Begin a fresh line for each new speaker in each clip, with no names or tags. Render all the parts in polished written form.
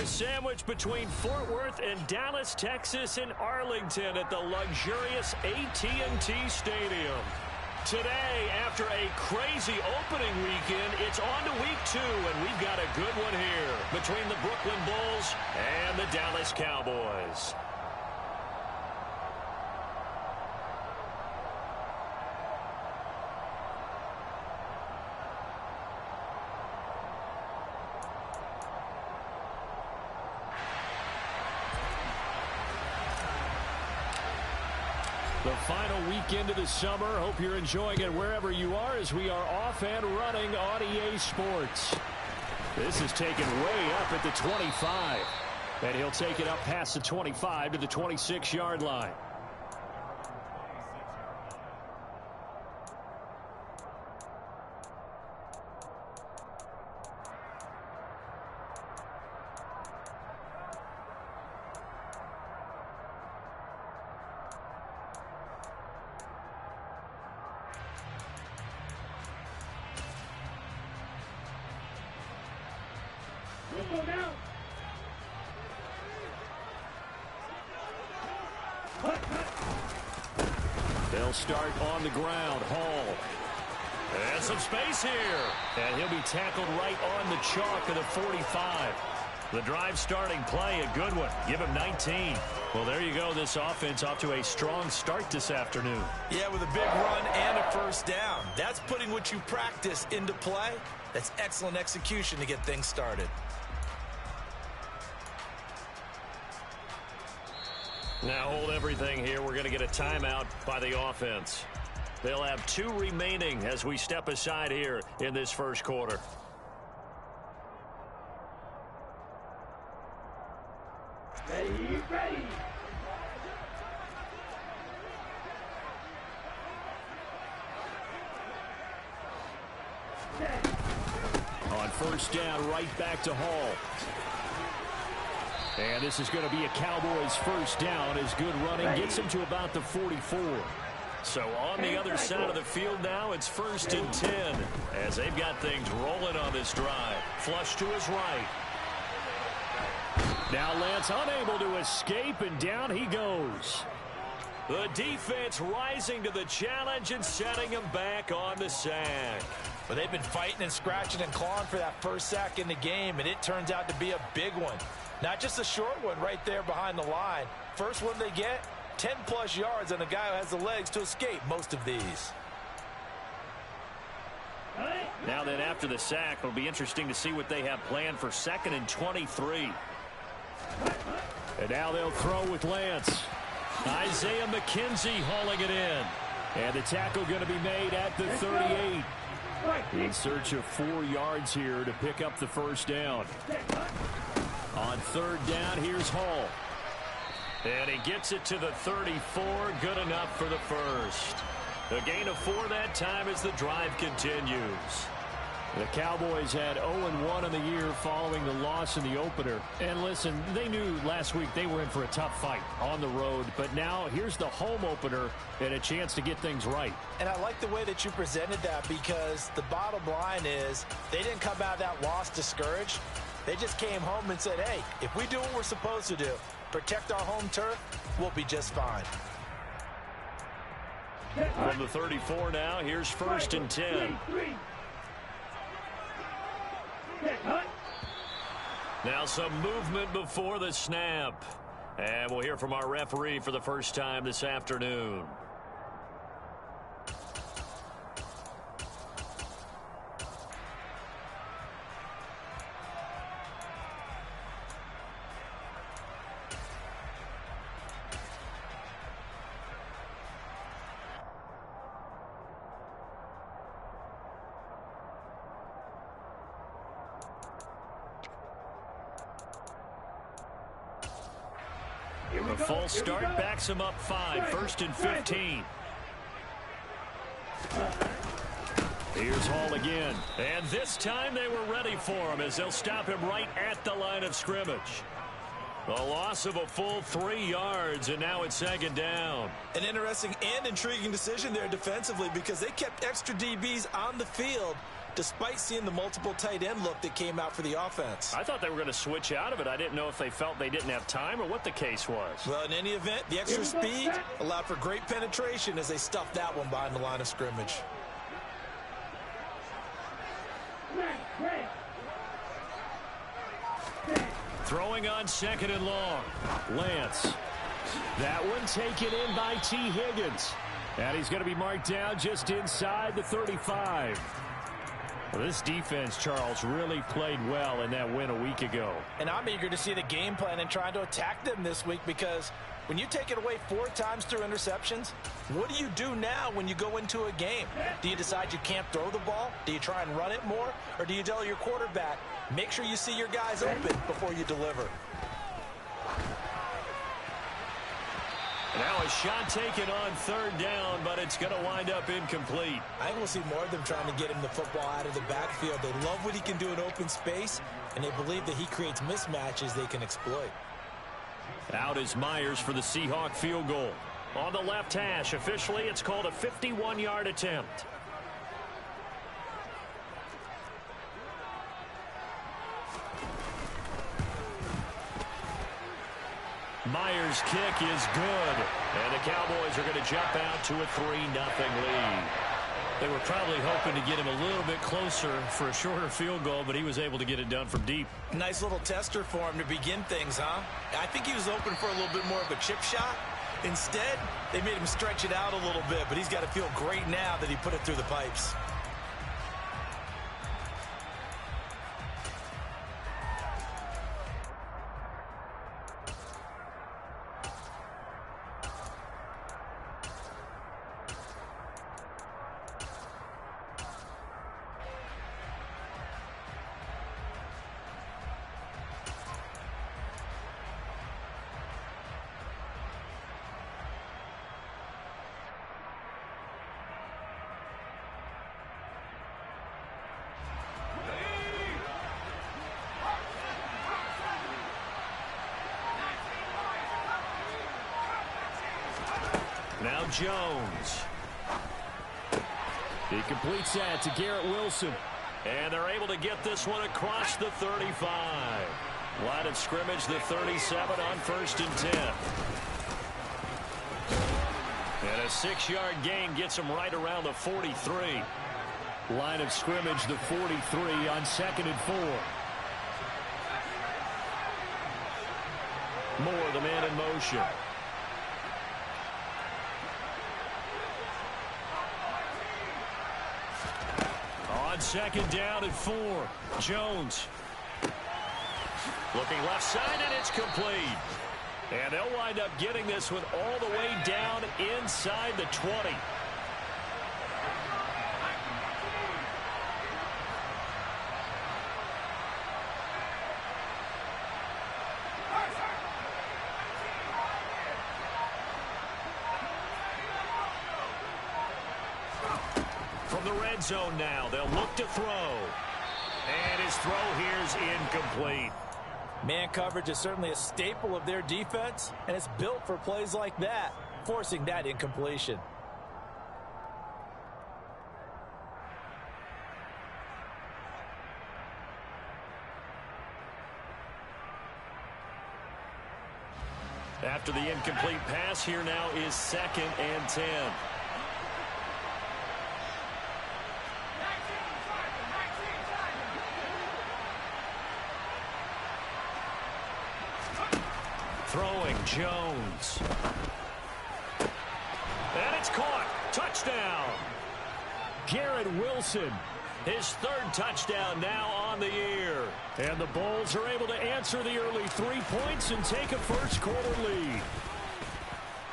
They're sandwiched between Fort Worth and Dallas, Texas, and Arlington at the luxurious AT&T Stadium. Today, after a crazy opening weekend, it's on to week 2, and we've got a good one here between the Brooklyn Bulls and the Dallas Cowboys. The final weekend of the summer. Hope you're enjoying it wherever you are as we are off and running on EA Sports. This is taken way up at the 25. And he'll take it up past the 25 to the 26-yard line. They'll start on the ground. Hall. And some space here. And he'll be tackled right on the chalk of the 45. The drive starting play, a good one. Give him 19. Well, there you go. This offense off to a strong start this afternoon.
Yeah, with a big run and a first down. That's putting what you practice into play. That's excellent execution to get things started.
Now hold everything here. We're going to get a timeout by the offense. They'll have 2 remaining as we step aside here in this first quarter.
Ready.
On first down, right back to Hall. And this is going to be a Cowboys first down as good running gets him to about the 44. So on the other side of the field now, it's 1st and 10 as they've got things rolling on this drive. Flush to his right. Now Lance unable to escape, and down he goes. The defense rising to the challenge and setting him back on the sack.
But they've been fighting and scratching and clawing for that first sack in the game, and it turns out to be a big one. Not just a short one right there behind the line. First one they get, 10-plus yards, and the guy who has the legs to escape most of these.
Now then, after the sack, it'll be interesting to see what they have planned for 2nd and 23. And now they'll throw with Lance. Isaiah McKenzie hauling it in. And the tackle going to be made at the 38. In search of 4 yards here to pick up the first down. On 3rd down, here's Hall. And he gets it to the 34. Good enough for the first. A gain of 4 that time as the drive continues. The Cowboys had 0-1 in the year following the loss in the opener. And listen, they knew last week they were in for a tough fight on the road. But now here's the home opener and a chance to get things right.
And I like the way that you presented that, because the bottom line is they didn't come out of that loss discouraged. They just came home and said, hey, if we do what we're supposed to do, protect our home turf, we'll be just fine.
From the 34 now, here's 1st and 10. Now some movement before the snap. And we'll hear from our referee for the first time this afternoon. A full start backs him up 5, 1st and 15. Here's Hall again. And this time they were ready for him as they'll stop him right at the line of scrimmage. A loss of a full 3 yards, and now it's 2nd down.
An interesting and intriguing decision there defensively, because they kept extra DBs on the field despite seeing the multiple tight end look that came out for the offense.
I thought they were going to switch out of it. I didn't know if they felt they didn't have time or what the case was.
Well, in any event, the extra speed allowed for great penetration as they stuffed that one behind the line of scrimmage.
Throwing on 2nd and long. Lance. That one taken in by T. Higgins. And he's going to be marked down just inside the 35. Well, this defense, Charles, really played well in that win a week ago.
And I'm eager to see the game plan and trying to attack them this week, because when you take it away 4 times through interceptions, what do you do now when you go into a game? Do you decide you can't throw the ball? Do you try and run it more? Or do you tell your quarterback, make sure you see your guys open before you deliver?
Now a shot taken on 3rd down, but it's going to wind up incomplete.
I think we'll see more of them trying to get him the football out of the backfield. They love what he can do in open space, and they believe that he creates mismatches they can exploit.
Out is Myers for the Seahawk field goal. On the left hash, officially it's called a 51-yard attempt. Myers' kick is good, and the Cowboys are going to jump out to a 3-0 lead. They were probably hoping to get him a little bit closer for a shorter field goal, but he was able to get it done from deep.
Nice little tester for him to begin things, huh? I think he was open for a little bit more of a chip shot. Instead, they made him stretch it out a little bit, but he's got to feel great now that he put it through the pipes.
Now Jones. He completes that to Garrett Wilson. And they're able to get this one across the 35. Line of scrimmage, the 37 on 1st and 10. And a 6-yard gain gets them right around the 43. Line of scrimmage, the 43 on 2nd and 4. Moore, the man in motion. On 2nd down and 4. Jones. Looking left side, and it's complete. And they'll wind up getting this one all the way down inside the 20. From the red zone now, they'll look to throw. And his throw here's incomplete.
Man coverage is certainly a staple of their defense, and it's built for plays like that, forcing that incompletion.
After the incomplete pass, here now is 2nd and 10. Throwing Jones. And it's caught. Touchdown. Garrett Wilson. His 3rd touchdown now on the year. And the Bulls are able to answer the early 3 points and take a first-quarter lead.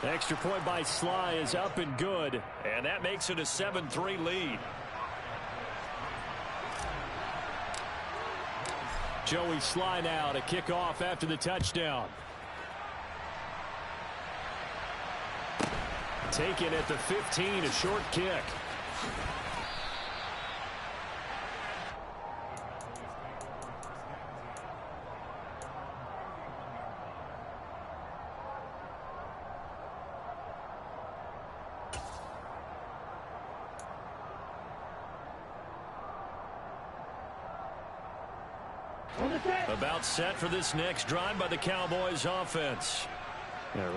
Extra point by Sly is up and good. And that makes it a 7-3 lead. Joey Sly now to kick off after the touchdown. Taken at the 15, a short kick. About set for this next drive by the Cowboys offense.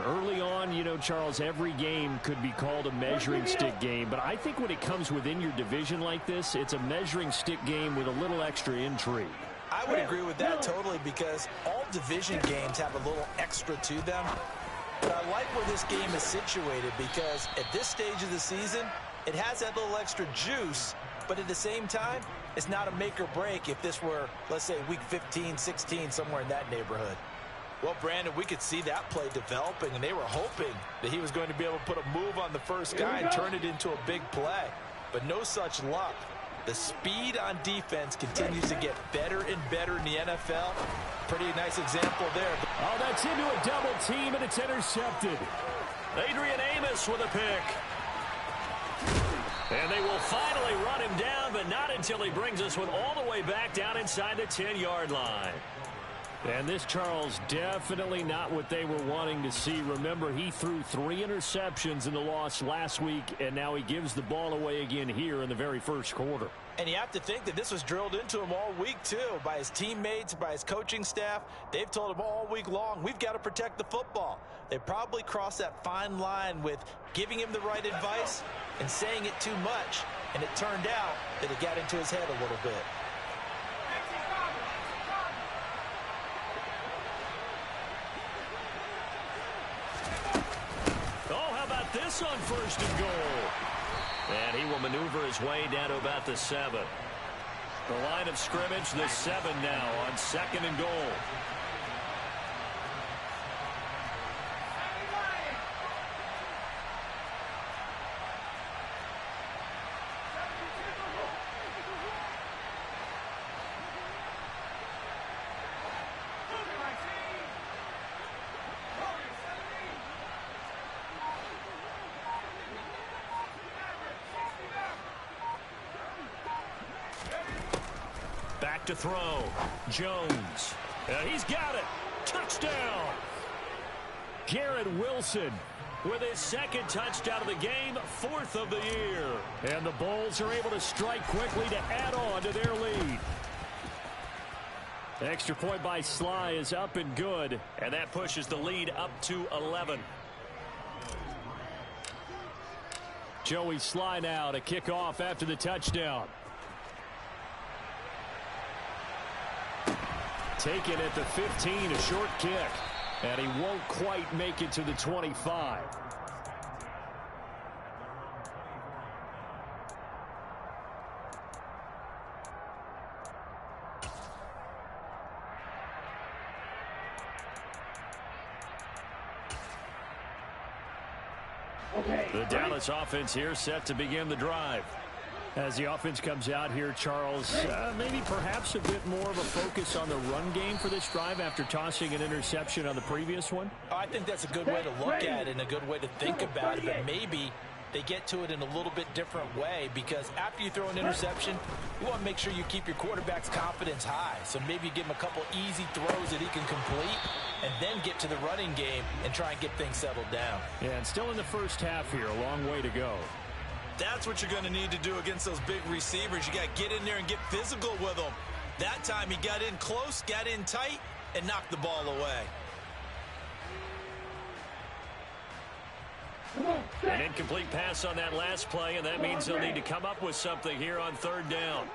Early on, you know, Charles, every game could be called a measuring stick game. But I think when it comes within your division like this, it's a measuring stick game with a little extra intrigue.
I would agree with that totally, because all division games have a little extra to them. But I like where this game is situated, because at this stage of the season, it has that little extra juice. But at the same time, it's not a make or break if this were, let's say, week 15, 16, somewhere in that neighborhood. Well, Brandon, we could see that play developing, and they were hoping that he was going to be able to put a move on the first guy and turn it into a big play. But no such luck. The speed on defense continues to get better and better in the NFL. Pretty nice example there.
Oh, that's into a double team, and it's intercepted.
Adrian Amos with a pick. And they will finally run him down, but not until he brings us one all the way back down inside the 10-yard line.
And this, Charles, definitely not what they were wanting to see. Remember, he threw 3 interceptions in the loss last week, and now he gives the ball away again here in the very first quarter.
And you have to think that this was drilled into him all week, too, by his teammates, by his coaching staff. They've told him all week long, we've got to protect the football. They probably crossed that fine line with giving him the right advice and saying it too much, and it turned out that it got into his head a little bit.
This on first and goal. And he will maneuver his way down to about the 7. The line of scrimmage, the 7 now on second and goal. Back to throw. Jones. He's got it. Touchdown.
Garrett Wilson
with his second touchdown of the game, 4th of the year.
And the Bulls are able to strike quickly to add on to their lead. The extra point by Sly is up and good.
And that pushes the lead up to 11.
Joey Sly now to kick off after the touchdown. Taken at the 15, a short kick. And he won't quite make it to the 25.
The Dallas offense here set to begin the drive.
As the offense comes out here, Charles, maybe perhaps a bit more of a focus on the run game for this drive after tossing an interception on the previous one?
I think that's a good way to look at it and a good way to think about it, but maybe they get to it in a little bit different way, because after you throw an interception, you want to make sure you keep your quarterback's confidence high. So maybe you give him a couple easy throws that he can complete and then get to the running game and try and get things settled down.
Yeah, and still in the first half here, a long way to go.
That's what you're going to need to do against those big receivers. You got to get in there and get physical with them. That time he got in close, got in tight, and knocked the ball away.
An incomplete pass on that last play, and that means they'll need to come up with something here on 3rd down.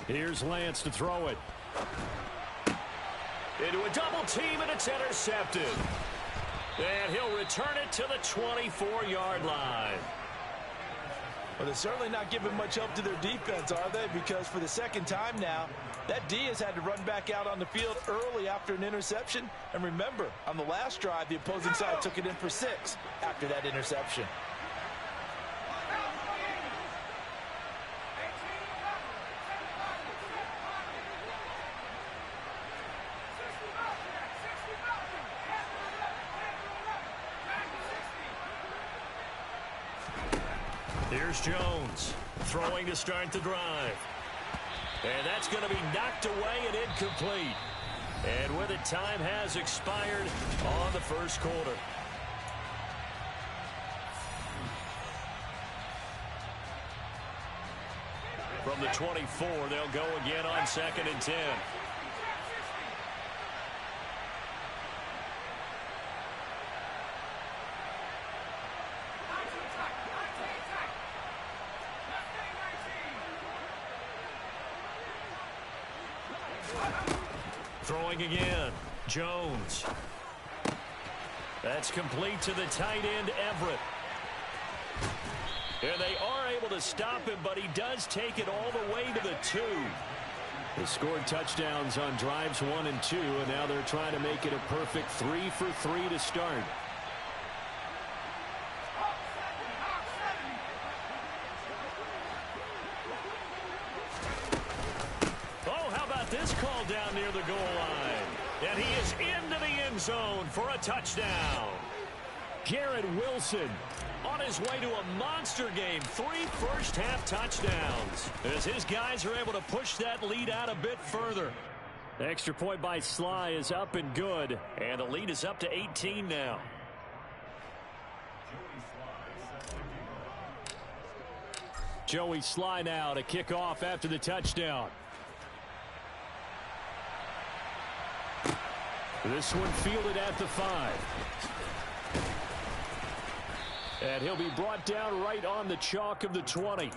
Here's Lance to throw it.
Into a double team, and it's intercepted. And he'll return it to the 24-yard line.
Well, they're certainly not giving much help to their defense, are they? Because for the second time now, that D has had to run back out on the field early after an interception. And remember, on the last drive, the opposing side took it in for 6 after that interception.
Here's Jones throwing to start the drive. And that's going to be knocked away and incomplete. And with it, time has expired on the first quarter. from the 24. They'll go again on 2nd and 10. Throwing again. Jones. That's complete to the tight end, Everett. And they are able to stop him, but he does take it all the way to the 2. They scored touchdowns on drives 1 and 2, and now they're trying to make it a perfect 3 for 3 to start. Oh, how about this call down near the goal line? And he is into the end zone for a touchdown. Garrett Wilson on his way to a monster game. 3 first-half touchdowns as his guys are able to push that lead out a bit further. The extra point by Sly is up and good, and the lead is up to 18 now. Joey Sly now to kick off after the touchdown. This one fielded at the 5. And he'll be brought down right on the chalk of the 20.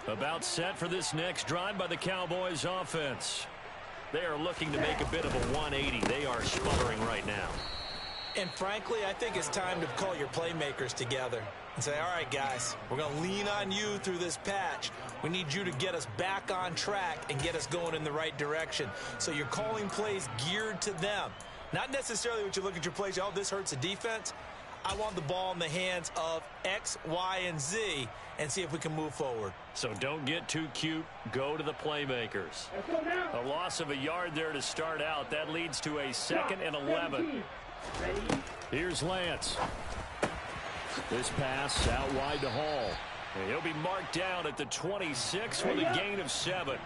About set for this next drive by the Cowboys offense. They are looking to make a bit of a 180. They are sputtering right now.
And frankly, I think it's time to call your playmakers together and say, all right, guys, we're going to lean on you through this patch. We need you to get us back on track and get us going in the right direction. So you're calling plays geared to them. Not necessarily what you look at your plays, oh, this hurts the defense. I want the ball in the hands of X, Y, and Z and see if we can move forward.
So don't get too cute. Go to the playmakers. A loss of a yard there to start out. That leads to a 2nd and 11. Here's Lance. This pass out wide to Hall. And he'll be marked down at the 26 with a gain of 7.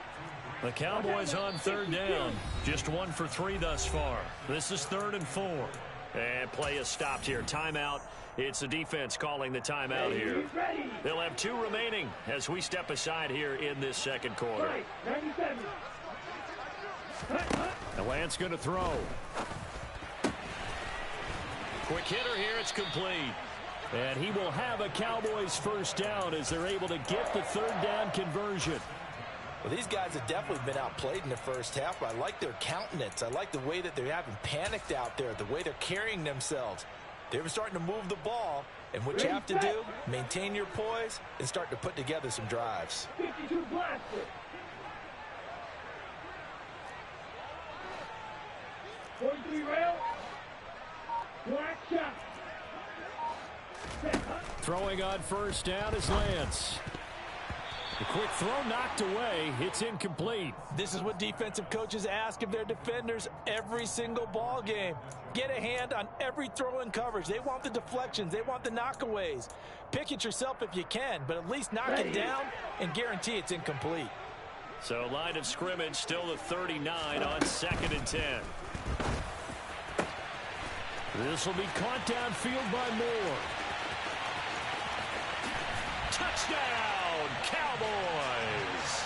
The Cowboys on 3rd down. Just 1 for 3 thus far. This is 3rd and 4. And play is stopped here. Timeout. It's the defense calling the timeout here. They'll have 2 remaining as we step aside here in this 2nd quarter. And Lance going to throw. Quick hitter here. It's complete. And he will have a Cowboys first down as they're able to get the 3rd down conversion.
Well, these guys have definitely been outplayed in the first half, but I like their countenance. I like the way that they haven't panicked out there, the way they're carrying themselves. They're starting to move the ball, and what you have to do, maintain your poise and start to put together some drives.
52 blaster. rail. Black shot.
Throwing on first down is Lance. The quick throw knocked away. It's incomplete.
This is what defensive coaches ask of their defenders every single ball game. Get a hand on every throw in coverage. They want the deflections. They want the knockaways. Pick it yourself if you can, but at least knock it down and guarantee it's incomplete.
So line of scrimmage still the 39 on 2nd and 10.
This will be caught downfield by Moore.
Touchdown, Cowboys!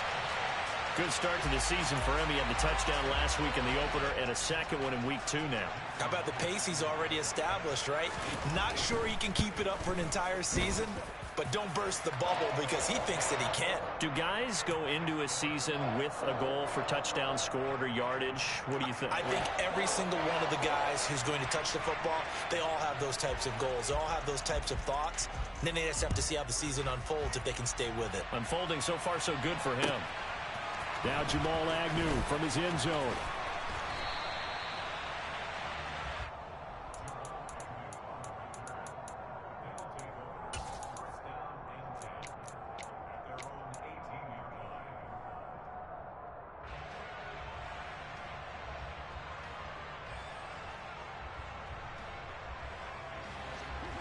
Good start to the season for him. He had the touchdown last week in the opener and a second one in week 2 now.
How about the pace he's already established, right? Not sure he can keep it up for an entire season, but don't burst the bubble because he thinks that he can.
Do guys go into a season with a goal for touchdown scored or yardage? What do you think?
I think every single one of the guys who's going to touch the football, they all have those types of goals. They all have those types of thoughts. And then they just have to see how the season unfolds if they can stay with it.
Unfolding so far so good for him.
Now Jamal Agnew from his end zone.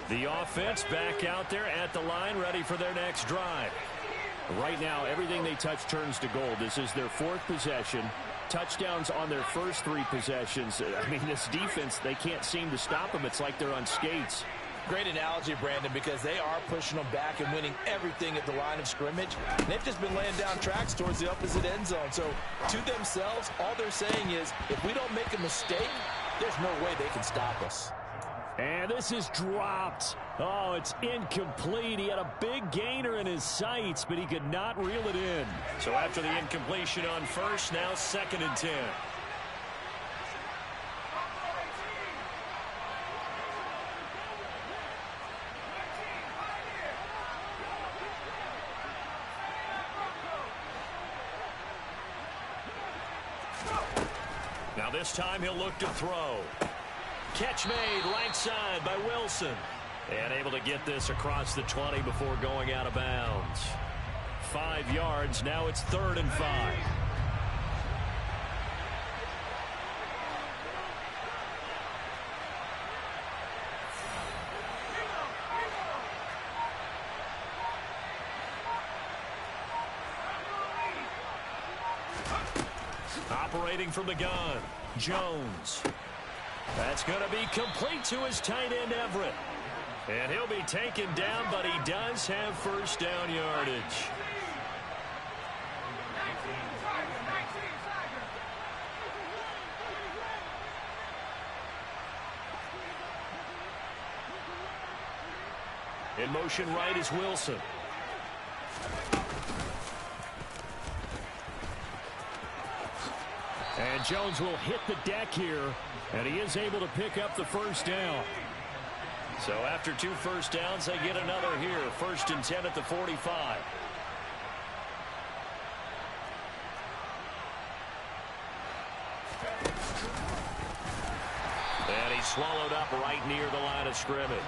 The offense back out there at the line, ready for their next drive.
Right now, everything they touch turns to gold. This is their 4th possession. Touchdowns on their first 3 possessions. I mean, this defense, they can't seem to stop them. It's like they're on skates.
Great analogy, Brandon, because they are pushing them back and winning everything at the line of scrimmage. And they've just been laying down tracks towards the opposite end zone. So to themselves, all they're saying is, if we don't make a mistake, there's no way they can stop us.
And this is dropped. Oh, it's incomplete. He had a big gainer in his sights, but he could not reel it in.
So after the incompletion on first, now 2nd and 10. Now this time he'll look to throw. Catch made right side by Wilson. And able to get this across the 20 before going out of bounds. 5 yards. Now it's 3rd and 5. Operating from the gun, Jones. That's going to be complete to his tight end, Everett. And he'll be taken down, but he does have first down yardage. In motion right is Wilson. And Jones will hit the deck here, and he is able to pick up the first down. So after 2 first downs, they get another here. 1st and 10 at the 45. And he's swallowed up right near the line of scrimmage.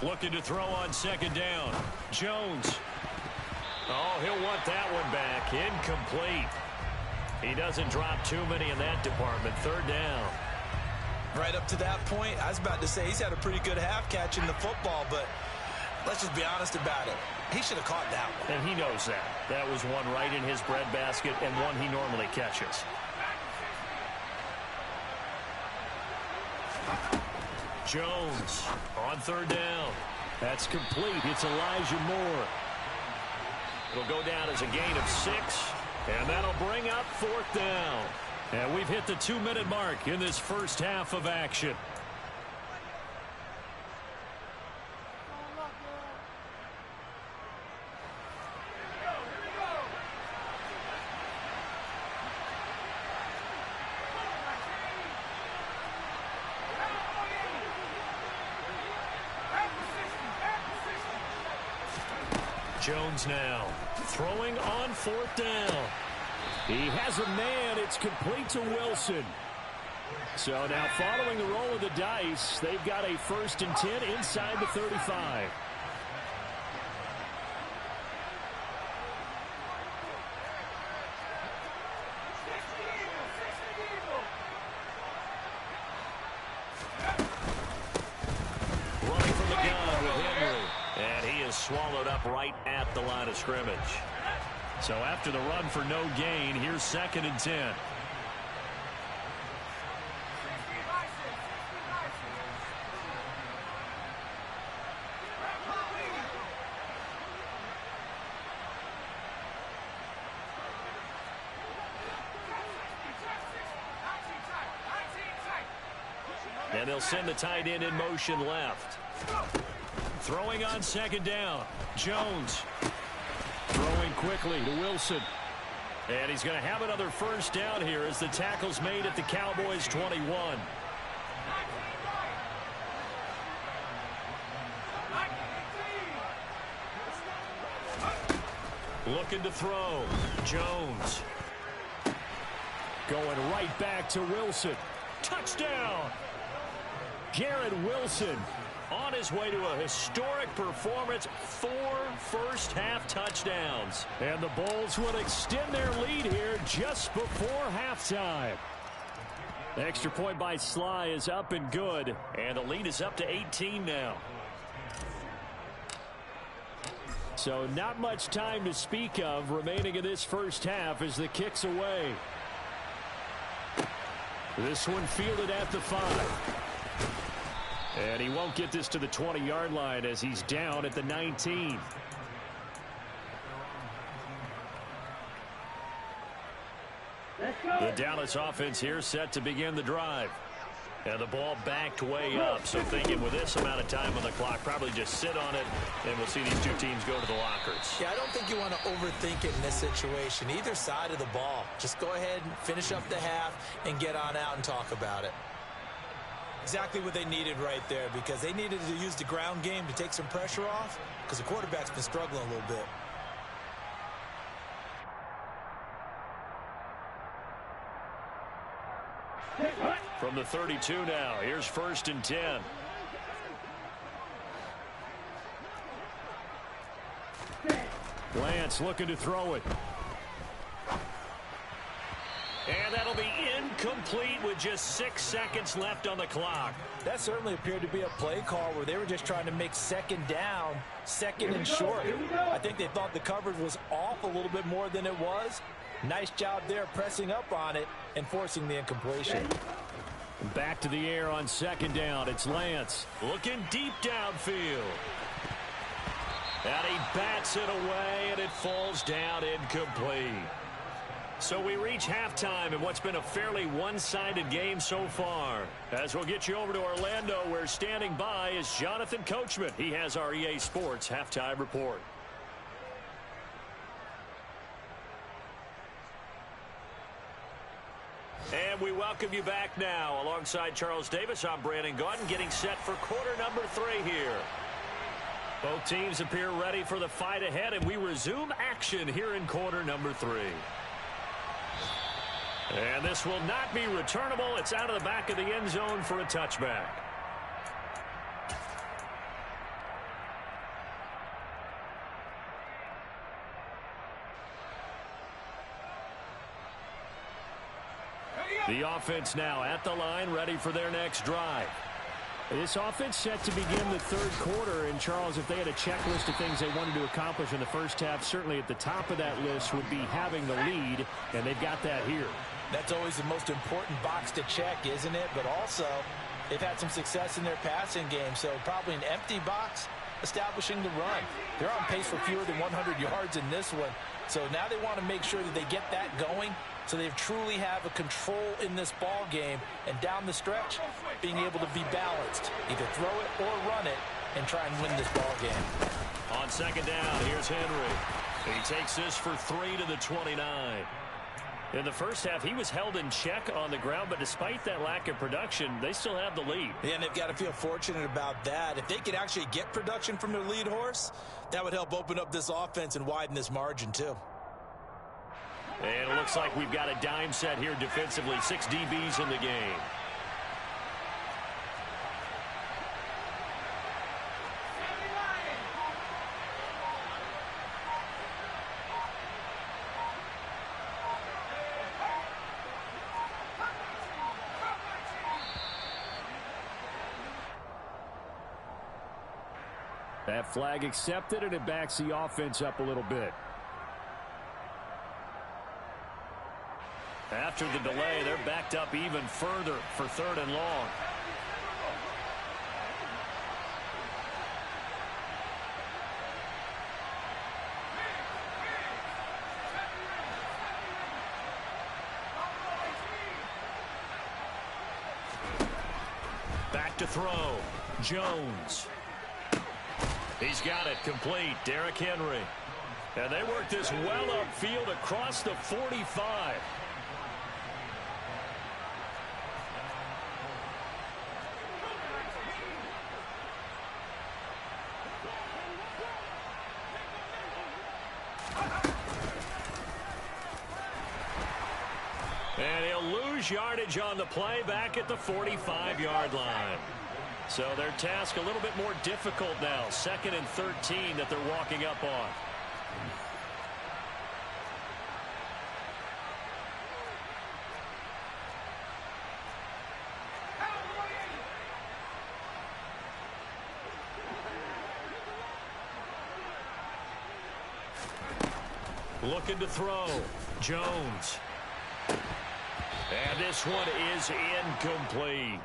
Looking to throw on 2nd down. Jones. Oh, he'll want that one back. Incomplete. He doesn't drop too many in that department. 3rd down.
Right up to that point, I was about to say he's had a pretty good half catching the football, but let's just be honest about it. He should have caught that one.
And he knows that. That was one right in his breadbasket and one he normally catches. Jones on 3rd down. That's complete. It's Elijah Moore. It'll go down as a gain of 6, and that'll bring up 4th down. And we've hit the 2-minute mark in this first half of action. Jones now throwing on 4th down. He has a man. It's complete to Wilson. So now following the roll of the dice, they've got a 1st and 10 inside the 35. Running from the gun with Henry. And he is swallowed up right at the line of scrimmage. So after the run for no gain, here's 2nd and 10. And they'll send the tight end in motion left. Throwing on 2nd down. Jones. Throwing quickly to Wilson. And he's going to have another first down here as the tackle's made at the Cowboys' 21. Looking to throw. Jones.
Going right back to Wilson. Touchdown! Garrett Wilson on his way to a historic performance, 4 first-half touchdowns. And the Bulls will extend their lead here just before halftime. The extra point by Sly is up and good.
And the lead is up to 18 now.
So not much time to speak of remaining in this first half as the kick's away. This one fielded at the 5. And he won't get this to the 20-yard line as he's down at the 19.
The Dallas offense here set to begin the drive. And the ball backed way up. So thinking with this amount of time on the clock, probably just sit on it, and we'll see these two teams go to the lockers.
Yeah, I don't think you want to overthink it in this situation. Either side of the ball. Just go ahead and finish up the half and get on out and talk about it. Exactly what they needed right there, because they needed to use the ground game to take some pressure off, because the quarterback's been struggling a little bit.
From the 32 now, here's 1st and 10.
Lance looking to throw it.
And that'll be incomplete with just 6 seconds left on the clock.
That certainly appeared to be a play call where they were just trying to make second down, second and short. I think they thought the coverage was off a little bit more than it was. Nice job there pressing up on it and forcing the incompletion.
Back to the air on 2nd down. It's Lance.
Looking deep downfield. And he bats it away, and it falls down incomplete. So we reach halftime in what's been a fairly one-sided game so far. As we'll get you over to Orlando, where standing by is Jonathan Coachman. He has our EA Sports halftime report. And we welcome you back now. Alongside Charles Davis, I'm Brandon Gaudin, getting set for quarter number 3 here. Both teams appear ready for the fight ahead, and we resume action here in quarter number 3. And this will not be returnable. It's out of the back of the end zone for a touchback. The offense now at the line, ready for their next drive.
This offense set to begin the 3rd quarter. And, Charles, if they had a checklist of things they wanted to accomplish in the first half, certainly at the top of that list would be having the lead, and they've got that here.
That's always the most important box to check, isn't it? But also, they've had some success in their passing game, so probably an empty box establishing the run. They're on pace for fewer than 100 yards in this one, so now they want to make sure that they get that going so they truly have a control in this ball game, and down the stretch, being able to be balanced, either throw it or run it, and try and win this ball game.
On 2nd down, here's Henry. He takes this for 3 to the 29. In the first half, he was held in check on the ground, but despite that lack of production, they still have the lead.
Yeah, and they've got to feel fortunate about that. If they could actually get production from their lead horse, that would help open up this offense and widen this margin, too.
And it looks like we've got a dime set here defensively. 6 DBs in the game.
That flag accepted, and it backs the offense up a little bit.
After the delay, they're backed up even further for 3rd and long. Back to throw. Jones. He's got it complete. Derrick Henry. And they work this well upfield across the 45. lose yardage on the play back at the 45-yard line. So their task a little bit more difficult now. 2nd and 13 that they're walking up on. Looking to throw. Jones. And this one is incomplete.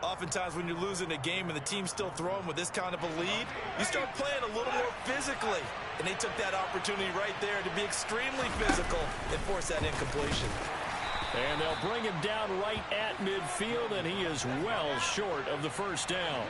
Oftentimes when you're losing a game and the team's still throwing with this kind of a lead, you start playing a little more physically. And they took that opportunity right there to be extremely physical and force that incompletion.
And they'll bring him down right at midfield, and he is well short of the first down.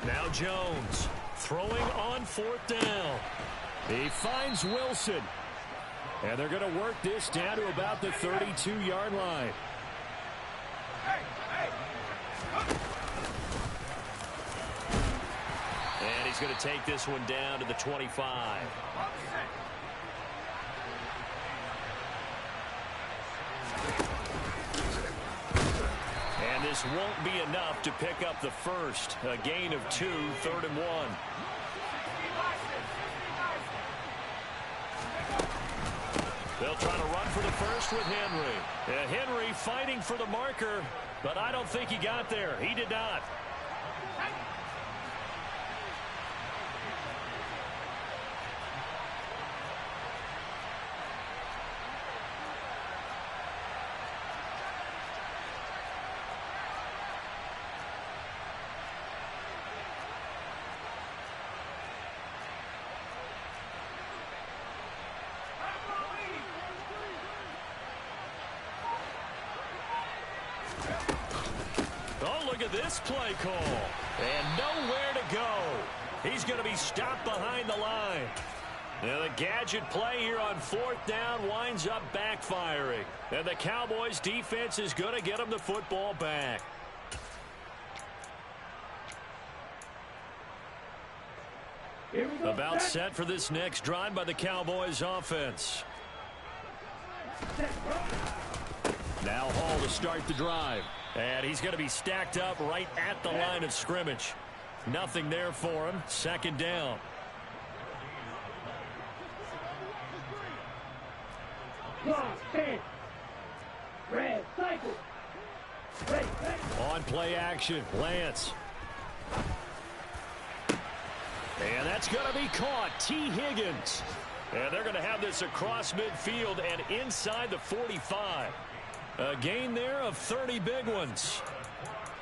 Now Jones throwing on 4th down. He finds Wilson. And they're going to work this down to about the 32-yard line. And he's going to take this one down to the 25. And this won't be enough to pick up the first. A gain of 2, 3rd and 1. They'll try to run for the first with Henry. Henry fighting for the marker, but I don't think he got there. He did not. Look at this play call. And nowhere to go. He's going to be stopped behind the line. Now the gadget play here on 4th down winds up backfiring. And the Cowboys defense is going to get them the football back. About set for this next drive by the Cowboys offense. Now Hall to start the drive. And he's going to be stacked up right at the line of scrimmage. Nothing there for him. 2nd down. On play action, Lance. And that's going to be caught. T. Higgins. And they're going to have this across midfield and inside the 45. A gain there of 30 big ones.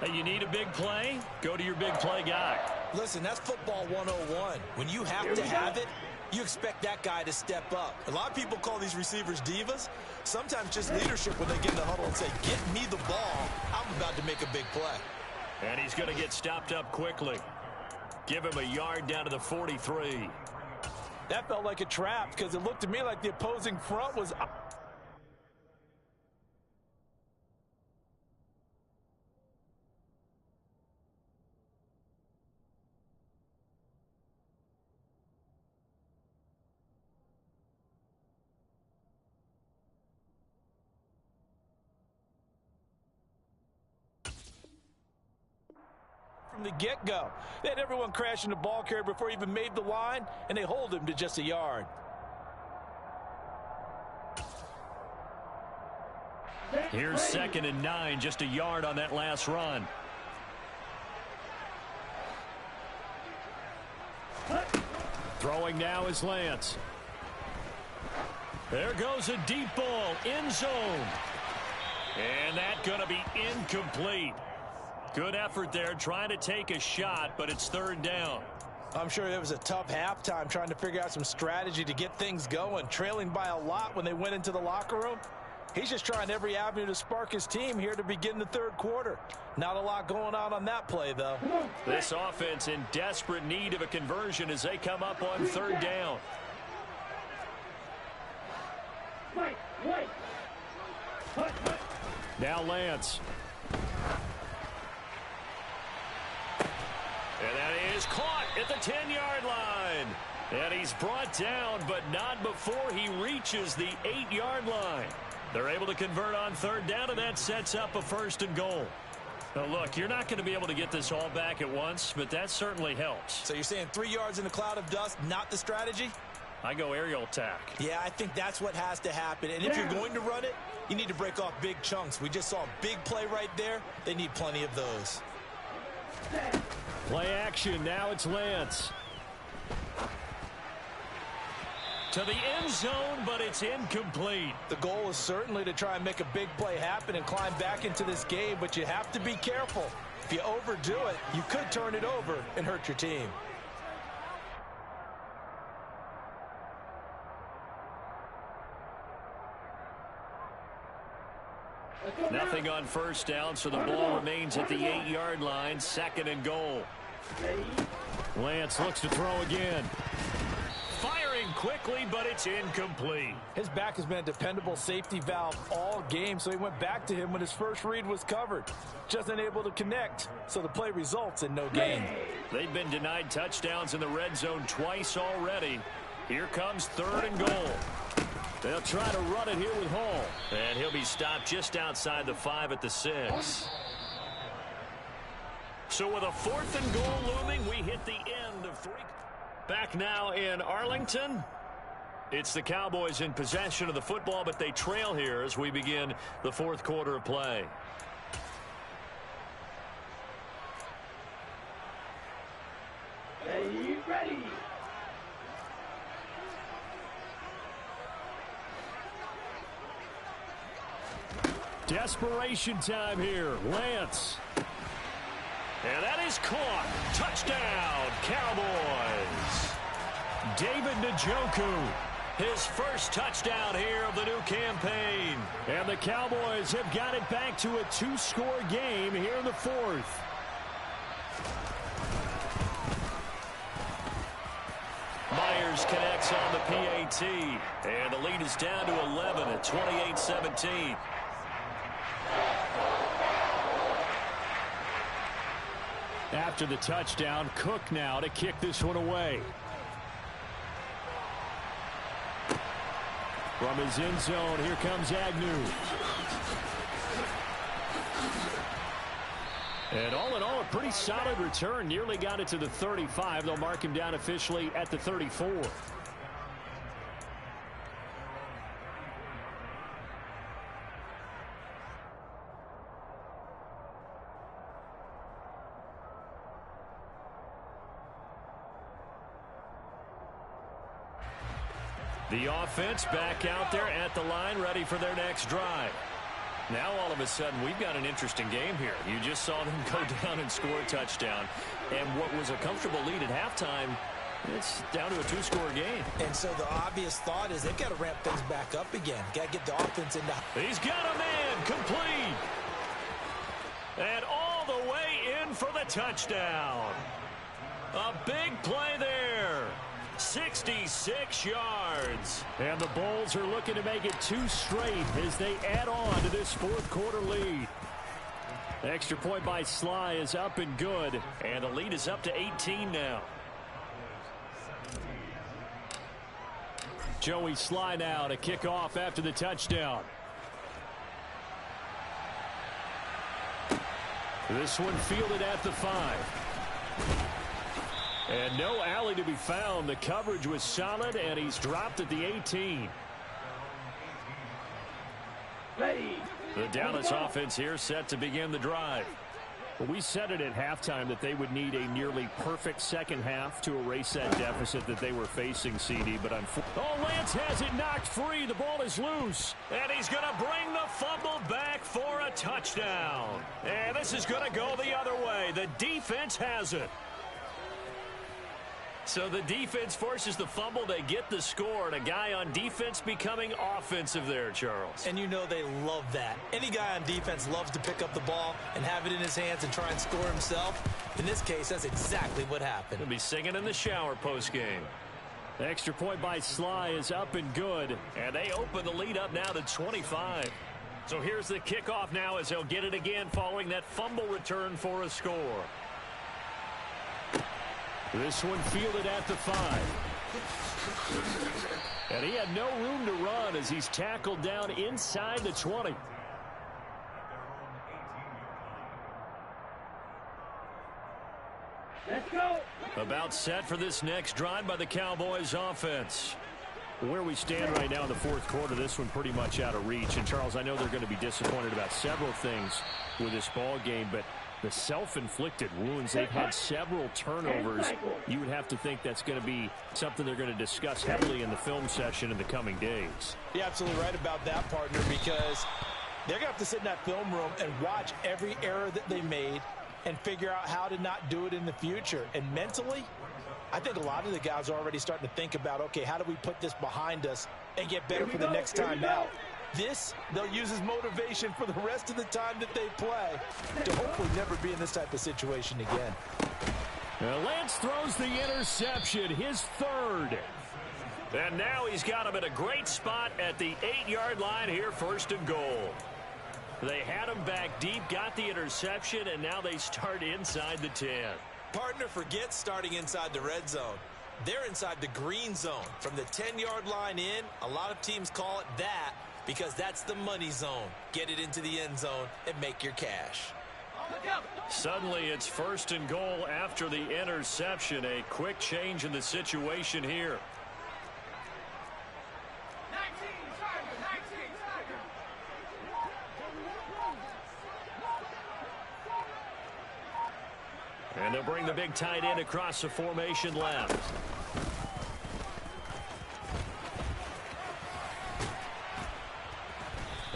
Hey, you need a big play? Go to your big play guy.
Listen, that's football 101. When you have to have it, you expect that guy to step up. A lot of people call these receivers divas. Sometimes just leadership when they get in the huddle and say, get me the ball. I'm about to make a big play.
And he's going to get stopped up quickly. Give him a yard down to the 43.
That felt like a trap because it looked to me like the opposing front was up. From the get-go. They had everyone crashing the ball carrier before he even made the line, and they hold him to just a yard.
Here's 2nd and 9, just a yard on that last run. Throwing now is Lance. There goes a deep ball, end zone. And that's going to be incomplete. Good effort there, trying to take a shot, but it's 3rd down.
I'm sure it was a tough halftime trying to figure out some strategy to get things going, trailing by a lot when they went into the locker room. He's just trying every avenue to spark his team here to begin the 3rd quarter. Not a lot going on that play, though.
This offense in desperate need of a conversion as they come up on 3rd down.
Now Lance. And that is caught at the 10-yard line. And he's brought down, but not before he reaches the 8-yard line. They're able to convert on third down, and that sets up a 1st and goal. Now, look, you're not going to be able to get this all back at once, but that certainly helps.
So you're saying 3 yards in a cloud of dust, not the strategy?
I go aerial attack.
Yeah, I think that's what has to happen. And if you're going to run it, you need to break off big chunks. We just saw a big play right there. They need plenty of those.
Play action. Now it's Lance.
To the end zone, but it's incomplete.
The goal is certainly to try and make a big play happen and climb back into this game, but you have to be careful. If you overdo it, you could turn it over and hurt your team.
Nothing on first down, so the ball remains at the 8-yard line. 2nd and goal.
Lance looks to throw again.
Firing quickly, but it's incomplete.
His back has been a dependable safety valve all game, so he went back to him when his first read was covered. Just unable to connect, so the play results in no gain.
They've been denied touchdowns in the red zone twice already. Here comes 3rd and goal. They'll try to run it here with Hall. And he'll be stopped just outside the 5 at the 6. So with a 4th and goal looming, we hit the end of 3. Back now in Arlington. It's the Cowboys in possession of the football, but they trail here as we begin the 4th quarter of play.
Stay ready.
Desperation time here. Lance.
And that is caught. Touchdown, Cowboys.
David Njoku.
His first touchdown here of the new campaign.
And the Cowboys have got it back to a 2-score game here in the 4th.
Myers connects on the PAT. And the lead is down to 11 at 28-17.
After the touchdown, Cook now to kick this one away. From his end zone, here comes Agnew. And all in all, a pretty solid return. Nearly got it to the 35. They'll mark him down officially at the 34.
The offense back out there at the line, ready for their next drive. Now all of a sudden we've got an interesting game here. You just saw them go down and score a touchdown. And what was a comfortable lead at halftime, it's down to a 2-score game.
And so the obvious thought is they've got to ramp things back up again. Got to get the offense into.
He's got a man complete. And all the way in for the touchdown. A big play there. 66 yards.
And the Bulls are looking to make it 2 straight as they add on to this 4th quarter lead. The extra point by Sly is up and good.
And the lead is up to 18 now.
Joey Sly now to kick off after the touchdown. This one fielded at the 5. And no alley to be found. The coverage was solid, and he's dropped at the 18.
Ready.
The Dallas offense here set to begin the drive.
Well, we said it at halftime that they would need a nearly perfect second half to erase that deficit that they were facing, CD. But unfortunately, Lance has it knocked free. The ball is loose.
And he's going to bring the fumble back for a touchdown. And this is going to go the other way. The defense has it. So the defense forces the fumble. They get the score. And a guy on defense becoming offensive there, Charles.
And you know they love that. Any guy on defense loves to pick up the ball and have it in his hands and try and score himself. In this case, that's exactly what happened.
He'll be singing in the shower post-game.
The extra point by Sly is up and good.
And they open the lead up now to 25. So here's the kickoff now as they'll get it again following that fumble return for a score.
This one fielded at the 5. And he had no room to run as he's tackled down inside the 20.
Let's go.
About set for this next drive by the Cowboys offense.
Where we stand right now in the fourth quarter, this one pretty much out of reach. And, Charles, I know they're going to be disappointed about several things with this ball game, but the self-inflicted wounds, they've had several turnovers. You would have to think that's going to be something they're going to discuss heavily in the film session in the coming days.
You're absolutely right about that, partner, because they're going to have to sit in that film room and watch every error that they made and figure out how to not do it in the future. And mentally, I think a lot of the guys are already starting to think about, okay, how do we put this behind us and get better for the next time out? This, they'll use as motivation for the rest of the time that they play to hopefully never be in this type of situation again.
Lance throws the interception, his third.
And now he's got him at a great spot at the 8-yard line here, 1st and goal. They had him back deep, got the interception, and now they start inside the 10.
Partner, forget starting inside the red zone. They're inside the green zone. From the 10-yard line in, a lot of teams call it that because that's the money zone. Get it into the end zone and make your cash.
Suddenly it's 1st and goal after the interception. A quick change in the situation here. And they'll bring the big tight end across the formation left.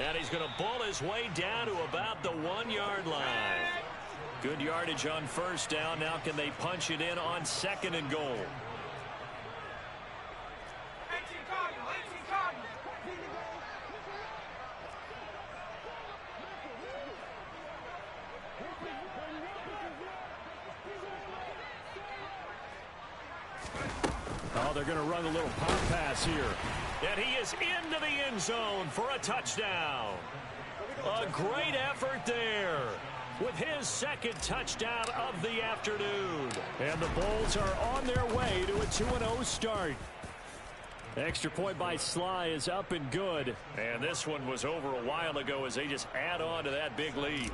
And he's going to bull his way down to about the 1-yard line. Good yardage on 1st down. Now can they punch it in on 2nd and goal?
Oh, they're going to run a little pop pass here.
And he is into the end zone for a touchdown. A great effort there with his 2nd touchdown of the afternoon.
And the Bulls are on their way to a 2-0 start. Extra point by Sly is up and good.
And this one was over a while ago as they just add on to that big lead.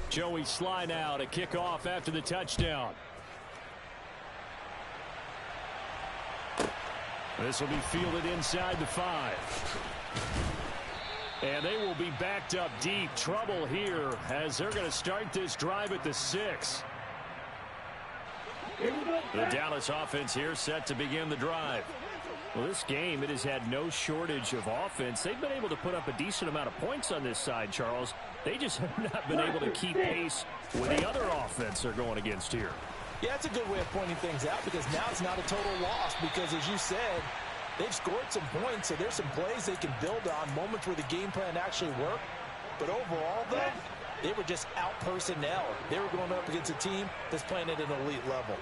Joey Sly now to kick off after the touchdown. This will be fielded inside the 5. And they will be backed up deep. Trouble here as they're going to start this drive at the 6.
The Dallas offense here set to begin the drive.
Well, this game, it has had no shortage of offense. They've been able to put up a decent amount of points on this side, Charles. They just have not been able to keep pace with the other offense they're going against here.
Yeah, that's a good way of pointing things out because now it's not a total loss because, as you said, they've scored some points, so there's some plays they can build on, moments where the game plan actually worked. But overall, though, they were just out personnel. They were going up against a team that's playing at an elite level.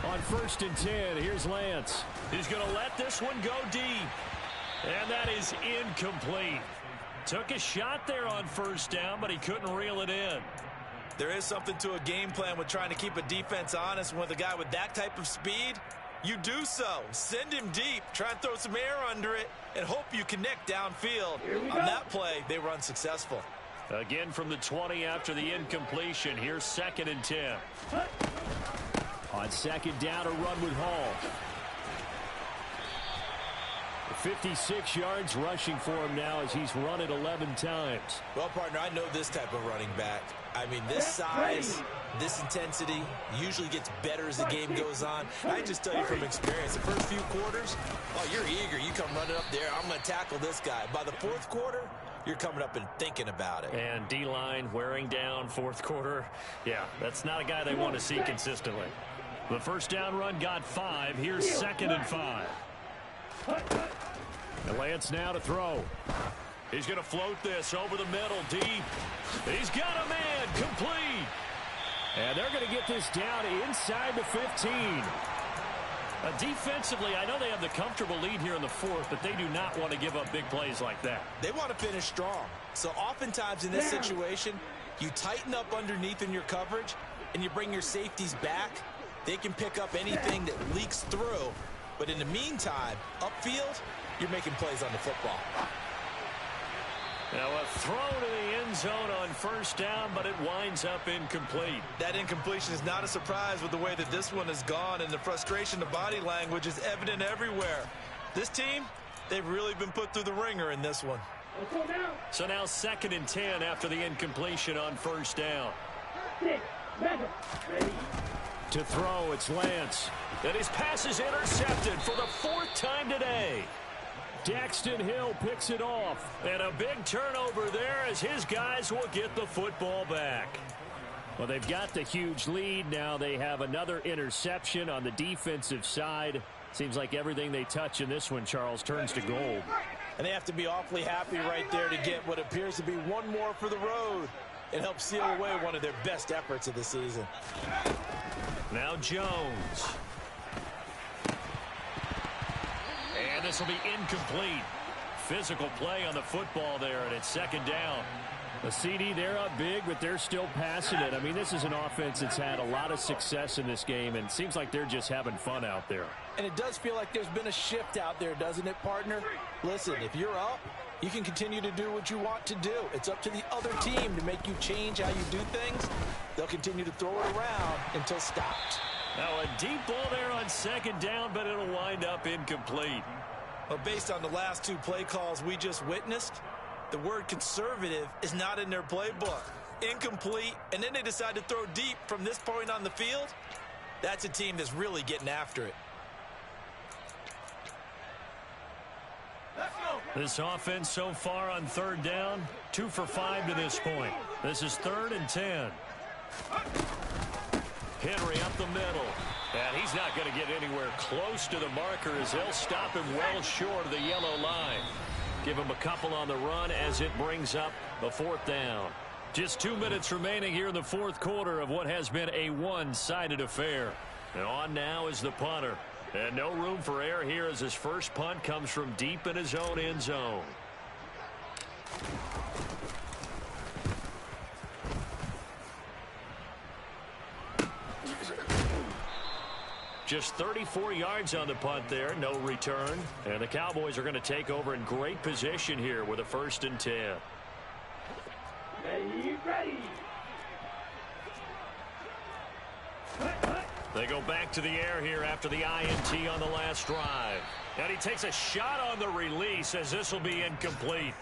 On 1st and 10, here's Lance.
He's going to let this one go deep. And that is incomplete. Took a shot there on 1st down, but he couldn't reel it in.
There is something to a game plan with trying to keep a defense honest. With a guy with that type of speed, you do so. Send him deep, try and throw some air under it, and hope you connect downfield. On that play, they were unsuccessful.
Again from the 20 after the incompletion. Here's 2nd and 10.
On 2nd down, a run with Hall. 56 yards rushing for him now as he's run it 11 times.
Well, partner, I know this type of running back. I mean, this size, this intensity usually gets better as the game goes on. I just tell you from experience, the first few quarters, oh, you're eager. You come running up there, I'm going to tackle this guy. By the 4th quarter, you're coming up and thinking about it.
And D-line wearing down 4th quarter. Yeah, that's not a guy they want to see consistently. The 1st down run got 5. Here's 2nd and 5.
And Lance now to throw.
He's going to float this over the middle deep. He's got a man complete.
And they're going to get this down inside the 15.
Defensively, I know they have the comfortable lead here in the fourth, but they do not want to give up big plays like that.
They want to finish strong. So oftentimes in this situation, you tighten up underneath in your coverage, and you bring your safeties back. They can pick up anything that leaks through. But in the meantime, upfield, you're making plays on the football.
Now a throw to the end zone on first down, but it winds up incomplete.
That incompletion is not a surprise with the way that this one has gone, and the frustration, the body language is evident everywhere. This team, they've really been put through the ringer in this one.
So now 2nd and 10 after the incompletion on first down. To throw, it's Lance. And his pass is intercepted for the 4th time today. Daxton Hill picks it off. And a big turnover there as his guys will get the football back. Well, they've got the huge lead. Now they have another interception on the defensive side. Seems like everything they touch in this one, Charles, turns to gold.
And they have to be awfully happy right there to get what appears to be one more for the road. It helps seal away one of their best efforts of the season.
Now Jones. And this will be incomplete. Physical play on the football there, and it's 2nd down. The CD, they're up big, but they're still passing it. I mean, this is an offense that's had a lot of success in this game, and it seems like they're just having fun out there.
And it does feel like there's been a shift out there, doesn't it, partner? Listen, if you're up, you can continue to do what you want to do. It's up to the other team to make you change how you do things. They'll continue to throw it around until stopped.
Now a deep ball there on 2nd down, but it'll wind up incomplete.
Well, based on the last 2 play calls we just witnessed, the word conservative is not in their playbook. Incomplete, and then they decide to throw deep from this point on the field. That's a team that's really getting after it.
This offense so far on 3rd down, 2 for 5 to this point. This is 3rd and 10. Henry up the middle. And he's not going to get anywhere close to the marker as they'll stop him well short of the yellow line. Give him a couple on the run as it brings up the 4th down. Just 2 minutes remaining here in the 4th quarter of what has been a one-sided affair. And on now is the punter. And no room for error here as his first punt comes from deep in his own end zone. Just 34 yards on the punt there, no return. And the Cowboys are going to take over in great position here with a 1st and 10.
Ready.
They go back to the air here after the INT on the last drive. And he takes a shot on the release as this will be incomplete.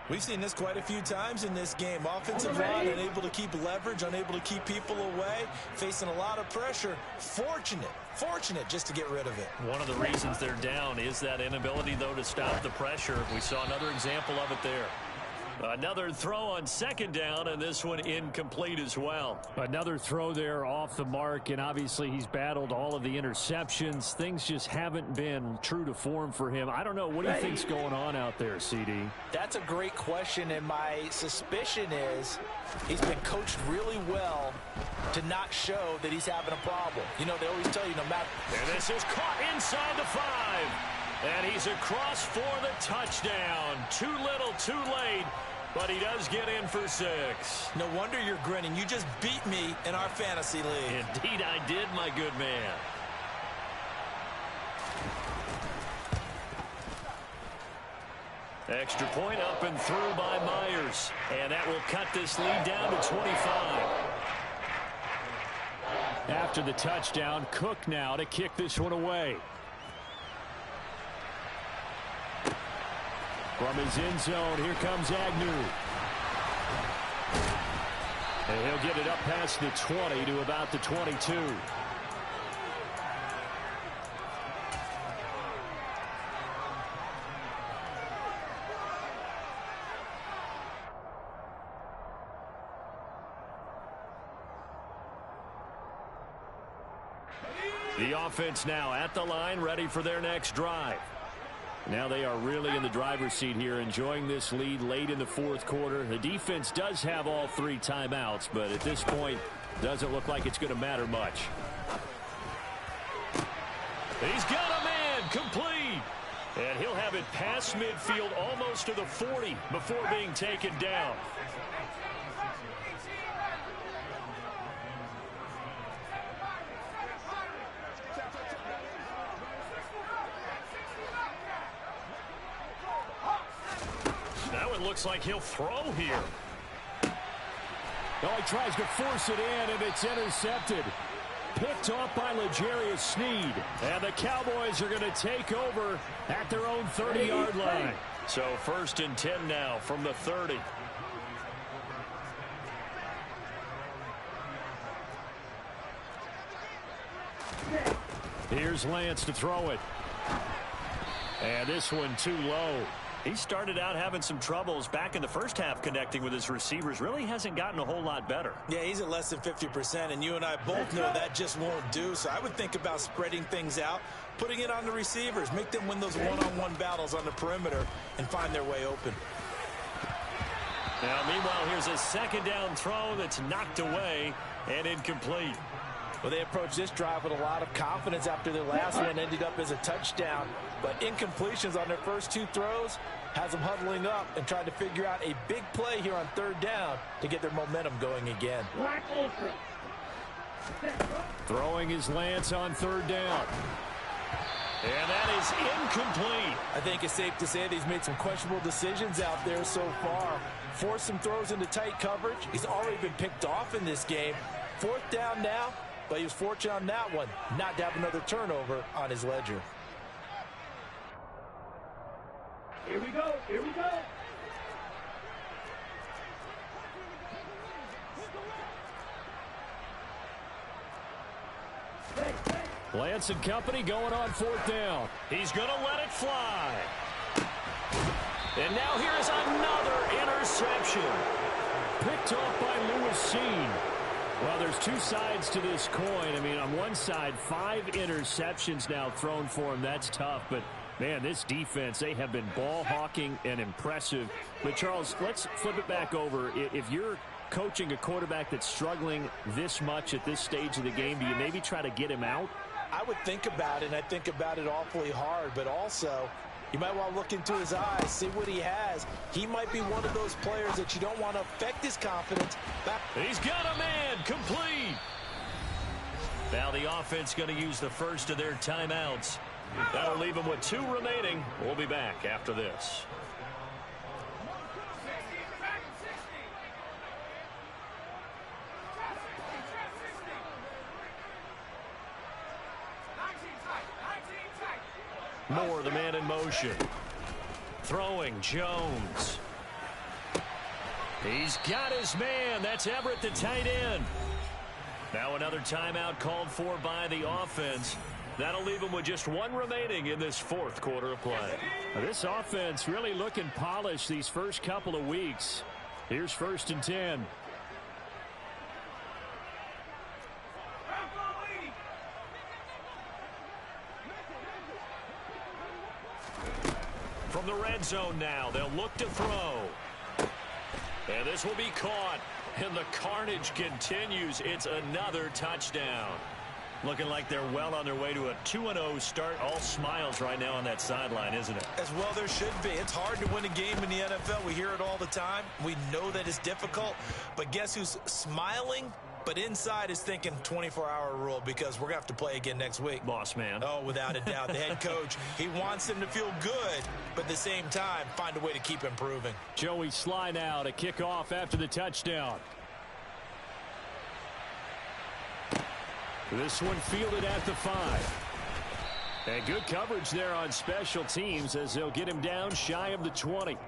We've seen this quite a few times in this game. Offensive line unable to keep leverage, unable to keep people away, facing a lot of pressure. Fortunate just to get rid of it.
One of the reasons they're down is that inability, though, to stop the pressure. We saw another example of it there. Another throw on 2nd down, and this one incomplete as well. Another throw there off the mark, and obviously he's battled all of the interceptions. Things just haven't been true to form for him. I don't know. What do you think's going on out there, CD?
That's a great question, and my suspicion is he's been coached really well to not show that he's having a problem. You know, they always tell you no matter.
And this is caught inside the 5. And he's across for the touchdown. Too little, too late. But he does get in for 6.
No wonder you're grinning. You just beat me in our fantasy league.
Indeed I did, my good man. Extra point up and through by Myers. And that will cut this lead down to 25. After the touchdown, Cook now to kick this one away. From his end zone, here comes Agnew. And he'll get it up past the 20 to about the 22. The offense now at the line, ready for their next drive. Now they are really in the driver's seat here, enjoying this lead late in the 4th quarter. The defense does have all 3 timeouts, but at this point, doesn't look like it's going to matter much.
He's got a man complete. And he'll have it past midfield almost to the 40 before being taken down. Now it looks like he'll throw here.
Oh, he tries to force it in, and it's intercepted. Picked off by L'Jarius Sneed. And the Cowboys are going to take over at their own 30-yard line.
So 1st and 10 now from the 30.
Here's Lance to throw it. And this one too low.
He started out having some troubles back in the first half connecting with his receivers. Really hasn't gotten a whole lot better.
Yeah, he's at less than 50%, and you and I both know that just won't do. So I would think about spreading things out, putting it on the receivers, make them win those one-on-one battles on the perimeter and find their way open.
Now, meanwhile, here's a 2nd down throw that's knocked away and incomplete.
Well, they approached this drive with a lot of confidence after their last one ended up as a touchdown. But incompletions on their first 2 throws has them huddling up and trying to figure out a big play here on 3rd down to get their momentum going again.
Throwing his Lance on 3rd down.
And that is incomplete.
I think it's safe to say that he's made some questionable decisions out there so far. Forced some throws into tight coverage. He's already been picked off in this game. 4th down now. But he was fortunate on that one not to have another turnover on his ledger.
Here we go. Here we go.
Lance and company going on 4th down.
He's going to let it fly. And now here is another interception.
Picked off by Lewis Seen. Well, there's 2 sides to this coin. I mean, on one side, 5 interceptions now thrown for him. That's tough. But, man, this defense, they have been ball hawking and impressive. But, Charles, let's flip it back over. If you're coaching a quarterback that's struggling this much at this stage of the game, do you maybe try to get him out?
I would think about it, and I think about it awfully hard. But also, you might want to look into his eyes, see what he has. He might be one of those players that you don't want to affect his confidence.
He's got a man complete. Now the offense going to use the first of their timeouts. That'll leave them with 2 remaining. We'll be back after this. Moore, the man in motion. Throwing, Jones. He's got his man. That's Everett, the tight end. Now another timeout called for by the offense. That'll leave them with just 1 remaining in this 4th quarter of play.
This offense really looking polished these first couple of weeks. Here's 1st and 10.
From the red zone now, they'll look to throw. And this will be caught. And the carnage continues. It's another touchdown. Looking like they're well on their way to a 2-0 start. All smiles right now on that sideline, isn't it?
As well there should be. It's hard to win a game in the NFL. We hear it all the time. We know that it's difficult. But guess who's smiling? But inside is thinking 24-hour rule because we're going to have to play again next week.
Boss man.
Oh, without a doubt. The head coach, he wants them to feel good, but at the same time, find a way to keep improving.
Joey Sly now to kick off after the touchdown. This one fielded at the 5. And good coverage there on special teams as they'll get him down shy of the 20.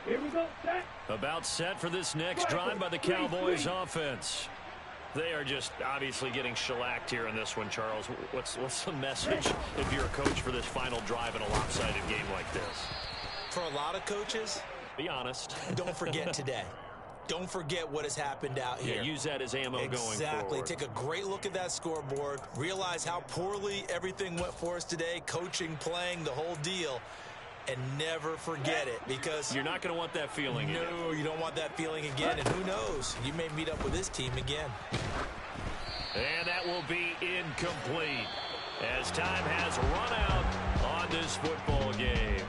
Here we go, set.
About set for this next drive by the Cowboys offense. They are just obviously getting shellacked here in this one, Charles. What's the message if you're a coach for this final drive in a lopsided game like this?
For a lot of coaches,
be honest.
don't forget today. don't forget what has happened out here.
Yeah, use that as ammo going forward.
Exactly. Take a great look at that scoreboard. Realize how poorly everything went for us today. Coaching, playing, the whole deal. And never forget it, because
you're not going to want that feeling again.
No, you don't want that feeling again. And who knows? You may meet up with this team again.
And that will be incomplete as time has run out on this football game.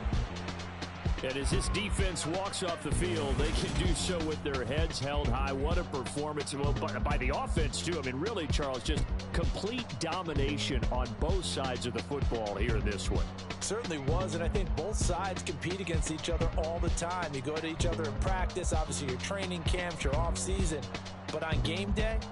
And as this defense walks off the field, they can do so with their heads held high. What a performance. Well, by the offense, too. I mean, really, Charles, just complete domination on both sides of the football here in this one.
Certainly was, and I think both sides compete against each other all the time. You go to each other in practice, obviously your training camps, your off season. But on game day,